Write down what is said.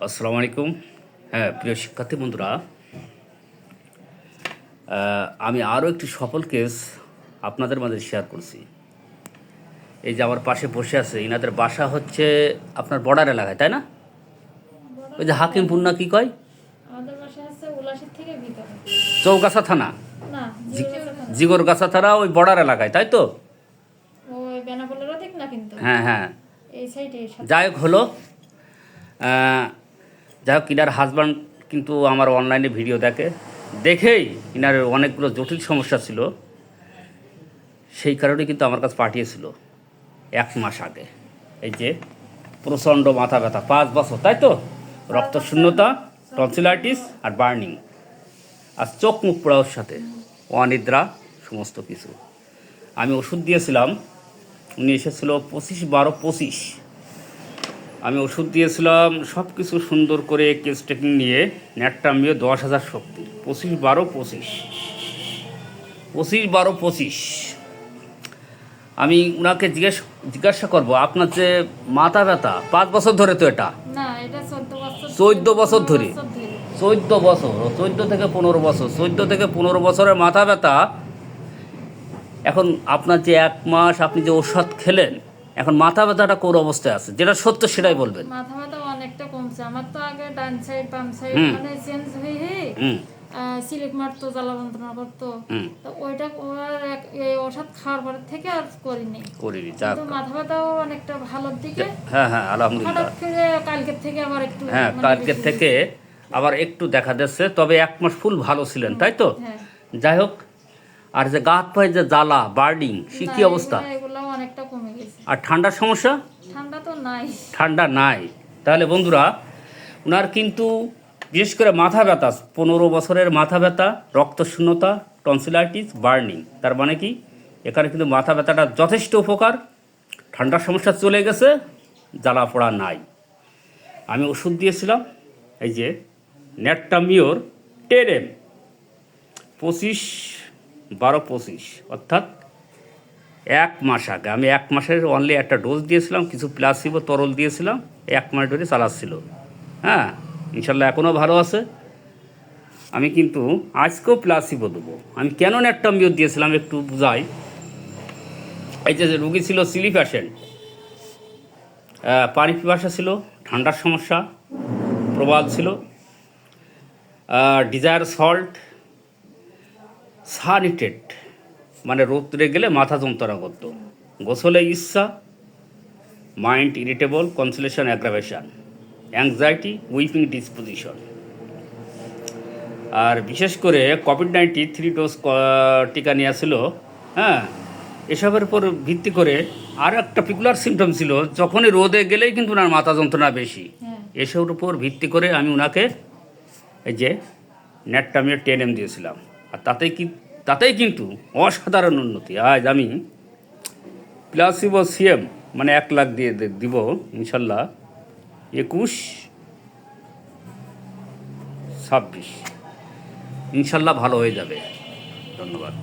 আসসালামু আলাইকুম। হ্যাঁ, প্রিয় শিক্ষার্থী বন্ধুরা, আমি আরও একটি সফল কেস আপনাদের মাঝে শেয়ার করছি। এই যে আমার পাশে বসে আছে, ইনাদের বাসা হচ্ছে আপনার বর্ডার এলাকায়, তাই না? ওই যে হাকিমপুর না কি কয়, আমাদের বাসা আছে উলাসের থেকে ভিতরে। চৌগাছা থানা, না, জিরোগাছা থানা। জিগরগাছা থানা, ওই বর্ডার এলাকায়, তাই তো? ওই বেনাপোলেরও ঠিক না কিন্তু। হ্যাঁ হ্যাঁ, এই সাইডে। যাই হোক হলো। যাই হোক, ইনার হাজব্যান্ড কিন্তু আমার অনলাইনে ভিডিও দেখেই ইনার অনেকগুলো জটিল সমস্যা ছিল, সেই কারণে কিন্তু আমার কাছে পাঠিয়েছিল 1 মাস আগে। এই যে প্রচণ্ড মাথা ব্যথা, 5 বছর, তাই তো? রক্তশূন্যতা, টনসিলাইটিস আর বার্নিং, আর চোখ মুখ পোড়ার সাথে অনিদ্রা, সমস্ত কিছু। আমি ওষুধ দিয়েছিলাম, উনি এসেছিল 25/12/25। আমি ওষুধ দিয়েছিলাম সব কিছু সুন্দর করে কেস টেকিং নিয়ে, নেটটা মিয়ে 10,000 শক্তি, 25/12/25, 25/12/25। আমি ওনাকে জিজ্ঞাসা করবো, আপনার যে মাথা ব্যথা 5 বছর ধরে, তো এটা না, এটা 14 বছর। 14 বছর ধরে, 14 বছর, 14 থেকে 15 বছর, 14 থেকে 15 বছরের মাথা ব্যথা। এখন আপনার যে 1 মাস আপনি যে ওষুধ খেলেন, এখন মাথা ব্যথাটা কোন অবস্থায় আছে, যেটা সত্য সেটাই বলবেন। মাথা ব্যথা অনেকটা কমছে। আমার তো আগে ডান সাইড বাম সাইড মানে চেঞ্জ হয়ে সিলিক মারতো, জ্বালা যন্ত্রণা করতো। তো ওইটা এই ওষুধ খাওয়ার পর থেকে আর করিনি। কিন্তু মাথা ব্যথাও অনেকটা ভালোর দিকে। হ্যাঁ হ্যাঁ, আলহামদুলিল্লাহ। হঠাৎ করে কালকের থেকে আবার একটু, হ্যাঁ, কালকের থেকে আবার একটু দেখা যাচ্ছে, তবে 1 মাস ফুল ভালো ছিলেন, তাই তো? যাই হোক, আর যে গা হাত পায়ে যে জ্বালা, বার্নিং, সে কি অবস্থা? এগুলো অনেকটা কমে গেছে। আর ঠান্ডার সমস্যা? ঠান্ডা তো নাই। ঠান্ডা নাই। তাহলে বন্ধুরা, ওনার কিন্তু বিশেষ করে মাথা ব্যথা, 15 বছরের মাথা ব্যথা, রক্তশূন্যতা, টনসিলাইটিস, বার্নিং, তার মানে কি এখানে কিন্তু মাথা ব্যথাটা যথেষ্ট উপকার। ঠান্ডার সমস্যা চলে গেছে, জ্বালা পোড়া নাই। আমি ওষুধ দিয়েছিলাম, এই যে নেটটামিওর 10 mg, 25/12/25, অর্থাৎ 1 মাস আগে। আমি 1 মাসের অনলি একটা ডোজ দিয়েছিলাম, কিছু প্লাসিবো তরল দিয়েছিলাম, 1 মাস ধরে চালাচ্ছিল। হ্যাঁ, ইনশাল্লাহ এখনও ভালো আছে। আমি কিন্তু আজকেও প্লাসিবো দেবো। আমি কেন নেটটামিওর দিয়েছিলাম একটু বুঝাই। এই যে রুগী ছিল সিলি প্যাশেন্ট, পানি পিপাসা ছিল, ঠান্ডার সমস্যা প্রবল ছিল, ডিজায়ার সল্ট, সানিটেড, মানে রোদ্রে গেলে মাথা যন্ত্রণা করতো, গোসলে ইচ্ছা, mind irritable, consolation aggravation, anxiety, weeping disposition, আর বিশেষ করে কোভিড-19 3 ডোজ টিকা নেওয়া ছিল। হ্যাঁ, এসবের উপর ভিত্তি করে আর একটা পিকুলার সিমটম ছিল, যখনই রোদে গেলেই কিন্তু ওনার মাথা যন্ত্রণা বেশি। এসবের উপর ভিত্তি করে আমি ওনাকে এই যে নেটটামিওর 10 mg দিয়েছিলাম, আর তাতেই কিন্তু অসাধারণ উন্নতি। আজ আমি প্লাসিবো সিএম মানে 1 লাখ দিয়ে দিব ইনশাল্লাহ, 21/26 ইনশাল্লাহ ভালো হয়ে যাবে। ধন্যবাদ।